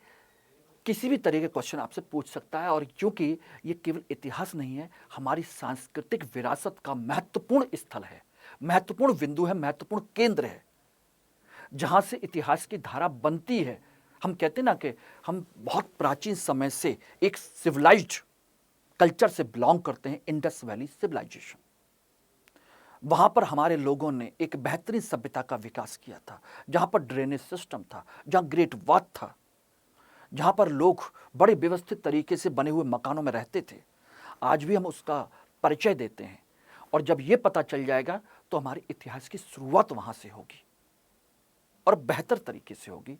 किसी भी तरह के क्वेश्चन आपसे पूछ सकता है। और क्योंकि ये केवल इतिहास नहीं है, हमारी सांस्कृतिक विरासत का महत्वपूर्ण स्थल है, महत्वपूर्ण बिंदु है, महत्वपूर्ण केंद्र है, जहां से इतिहास की धारा बनती है। हम कहते हैं ना कि हम बहुत प्राचीन समय से एक सिविलाइज्ड कल्चर से बिलोंग करते हैं, इंडस वैली सिविलाइजेशन। वहां पर हमारे लोगों ने एक बेहतरीन सभ्यता का विकास किया था, जहां पर ड्रेनेज सिस्टम था, जहां ग्रेट वाथ था, जहां पर लोग बड़े व्यवस्थित तरीके से बने हुए मकानों में रहते थे। आज भी हम उसका परिचय देते हैं और जब यह पता चल जाएगा तो हमारे इतिहास की शुरुआत वहां से होगी और बेहतर तरीके से होगी।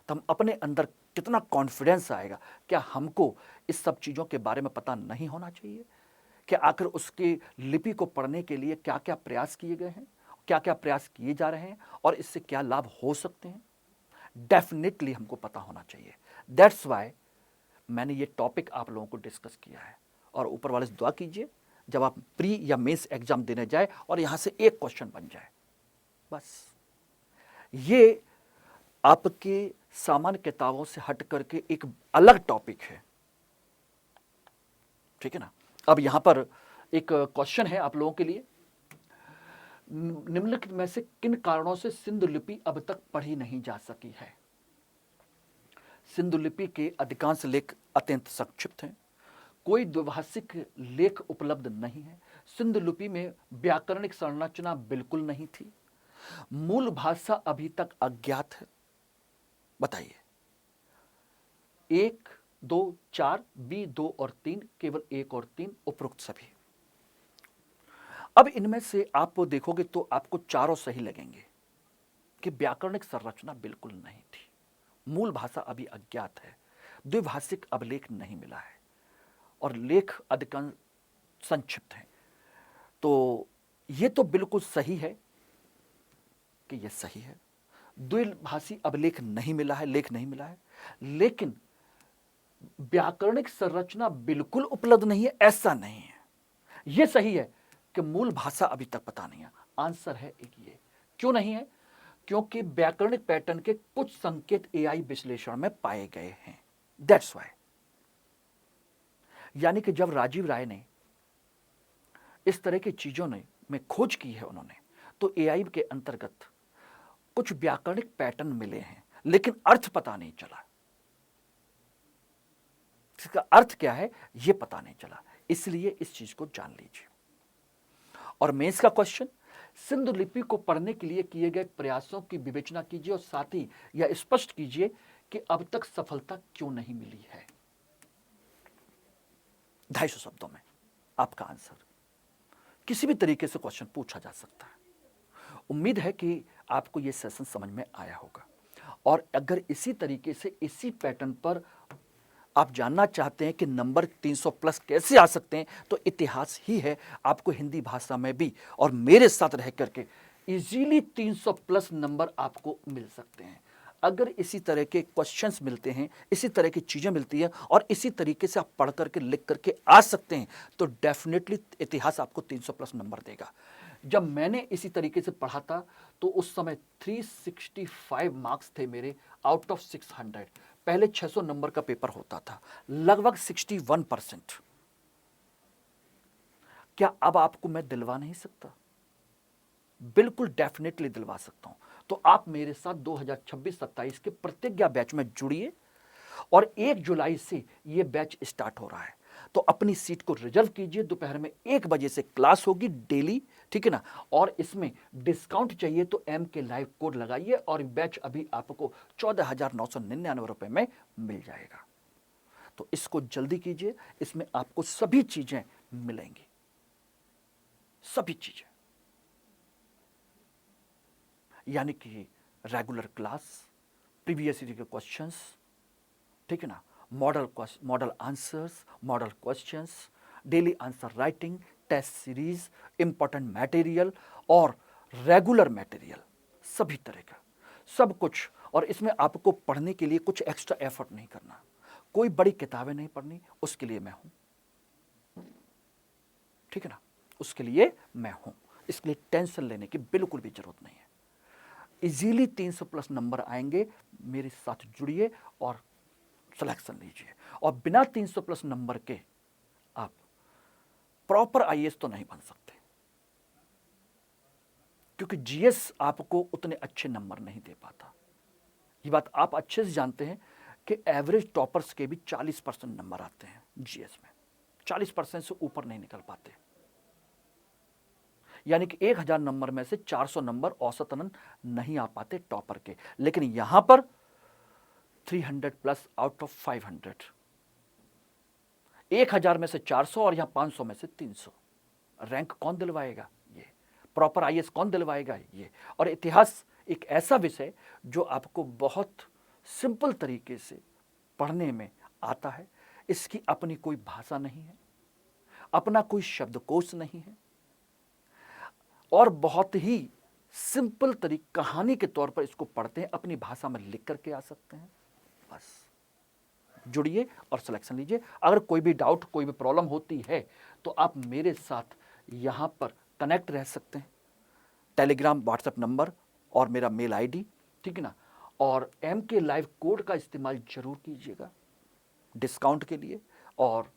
तो हम अपने अंदर कितना कॉन्फिडेंस आएगा। क्या हमको इस सब चीज़ों के बारे में पता नहीं होना चाहिए कि आखिर उसकी लिपि को पढ़ने के लिए क्या क्या प्रयास किए गए हैं, क्या क्या प्रयास किए जा रहे हैं और इससे क्या लाभ हो सकते हैं? डेफिनेटली हमको पता होना चाहिए। दैट्स वाई मैंने ये टॉपिक आप लोगों को डिस्कस किया है। और ऊपर वाले से दुआ कीजिए जब आप प्री या मेंस एग्जाम देने जाए और यहां से एक क्वेश्चन बन जाए, बस। ये आपके सामान्य किताबों से हट करके एक अलग टॉपिक है, ठीक है ना। अब यहां पर एक क्वेश्चन है आप लोगों के लिए। निम्नलिखित में से किन कारणों से सिंधु लिपि अब तक पढ़ी नहीं जा सकी है? सिंधु लिपि के अधिकांश लेख अत्यंत संक्षिप्त हैं, कोई द्विभाषिक लेख उपलब्ध नहीं है, सिंधु लिपि में व्याकरणिक संरचना बिल्कुल नहीं थी, मूल भाषा अभी तक अज्ञात है। बताइए, 1, 2, 4, बी 2 और 3, केवल 1 और 3, उपरोक्त सभी। अब इनमें से आप देखोगे तो आपको चारों सही लगेंगे कि व्याकरणिक संरचना बिल्कुल नहीं थी, मूल भाषा अभी अज्ञात है, द्विभाषिक अभिलेख नहीं मिला है और लेख अधिकांश संक्षिप्त हैं। तो ये तो बिल्कुल सही है कि ये सही है, द्विभाषी अभिलेख नहीं मिला है, लेख नहीं मिला है, लेकिन व्याकरणिक संरचना बिल्कुल उपलब्ध नहीं है, ऐसा नहीं है। यह सही है कि मूल भाषा अभी तक पता नहीं है। आंसर है एक ये। क्यों नहीं है? क्योंकि व्याकरणिक पैटर्न के कुछ संकेत एआई विश्लेषण में पाए गए हैं। That's why. यानी कि जब राजीव राय ने इस तरह की चीजों में खोज की है उन्होंने, तो एआई के अंतर्गत कुछ व्याकरणिक पैटर्न मिले हैं, लेकिन अर्थ पता नहीं चला। इसका अर्थ क्या है यह पता नहीं चला, इसलिए इस चीज को जान लीजिए। और मेंस का क्वेश्चन, सिंधु लिपि को पढ़ने के लिए किए गए प्रयासों की विवेचना कीजिए और साथ ही यह स्पष्ट कीजिए कि अब तक सफलता क्यों नहीं मिली है। 250 शब्दों में आपका आंसर। किसी भी तरीके से क्वेश्चन पूछा जा सकता है। उम्मीद है कि आपको यह सेशन समझ में आया होगा और अगर इसी तरीके से इसी पैटर्न पर आप जानना चाहते हैं कि नंबर 300 प्लस कैसे आ सकते हैं, तो इतिहास ही है आपको हिंदी भाषा में भी और मेरे साथ रह करके इजीली 300 प्लस नंबर आपको मिल सकते हैं। अगर इसी तरह के क्वेश्चंस मिलते हैं, इसी तरह की चीज़ें मिलती हैं और इसी तरीके से आप पढ़ करके लिख करके आ सकते हैं, तो डेफिनेटली इतिहास आपको 300 प्लस नंबर देगा। जब मैंने इसी तरीके से पढ़ा था तो उस समय 365 मार्क्स थे मेरे आउट ऑफ 600। पहले 600 नंबर का पेपर होता था, लगभग 61%। क्या अब आपको मैं दिलवा नहीं सकता? बिल्कुल डेफिनेटली दिलवा सकता हूं। तो आप मेरे साथ 2026-27 के प्रतिज्ञा बैच में जुड़िए और 1 जुलाई से यह बैच स्टार्ट हो रहा है। तो अपनी सीट को रिजर्व कीजिए। दोपहर में 1 बजे से क्लास होगी डेली, ठीक है ना। और इसमें डिस्काउंट चाहिए तो एम के लाइव कोड लगाइए और बैच अभी आपको 14,999 रुपए में मिल जाएगा। तो इसको जल्दी कीजिए, इसमें आपको सभी चीजें मिलेंगी, सभी चीजें, यानी कि रेगुलर क्लास, प्रीवियस ईयर के क्वेश्चंस, ठीक है ना, model answers, model questions, daily answer writing, test series, important material और रेगुलर मटेरियल, सभी तरह का सब कुछ। और इसमें आपको पढ़ने के लिए कुछ एक्स्ट्रा एफर्ट नहीं करना, कोई बड़ी किताबें नहीं पढ़नी, उसके लिए मैं हूं। ठीक है ना, उसके लिए मैं हूं। इसके लिए टेंशन लेने की बिल्कुल भी जरूरत नहीं है। इजीली 300 प्लस नंबर आएंगे, मेरे साथ जुड़िए और सिलेक्शन लीजिए। और बिना 300 प्लस नंबर के आप प्रॉपर आईएएस तो नहीं बन सकते, क्योंकि जीएस आपको उतने अच्छे नंबर नहीं दे पाता। ये बात आप अच्छे से जानते हैं कि एवरेज टॉपर्स के भी 40% नंबर आते हैं जीएस में, 40% से ऊपर नहीं निकल पाते। यानी कि 1000 नंबर में से 400 नंबर औसतन नहीं आ पाते टॉपर के। लेकिन यहां पर 300 प्लस आउट ऑफ 500, 1000 में से 400 और यहां 500 में से 300। रैंक कौन दिलवाएगा? ये प्रॉपर आईएएस कौन दिलवाएगा? ये। और इतिहास एक ऐसा विषय जो आपको बहुत सिंपल तरीके से पढ़ने में आता है। इसकी अपनी कोई भाषा नहीं है, अपना कोई शब्दकोश नहीं है, और बहुत ही सिंपल तरीके कहानी के तौर पर इसको पढ़ते हैं, अपनी भाषा में लिख करके आ सकते हैं। बस जुड़िए और सिलेक्शन लीजिए। अगर कोई भी डाउट, कोई भी प्रॉब्लम होती है तो आप मेरे साथ यहां पर कनेक्ट रह सकते हैं। टेलीग्राम, व्हाट्सएप नंबर और मेरा मेल आईडी, ठीक है ना। और MK लाइव कोड का इस्तेमाल जरूर कीजिएगा डिस्काउंट के लिए। और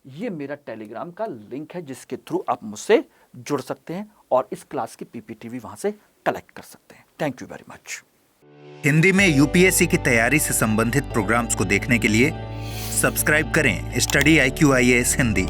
ये मेरा टेलीग्राम का लिंक है जिसके थ्रू आप मुझसे जुड़ सकते हैं और इस क्लास की PPT भी वहां से कलेक्ट कर सकते हैं। Thank you very much. Hindi में यूपीएससी की तैयारी से संबंधित प्रोग्राम्स को देखने के लिए सब्सक्राइब करें स्टडी IQ IAS हिंदी।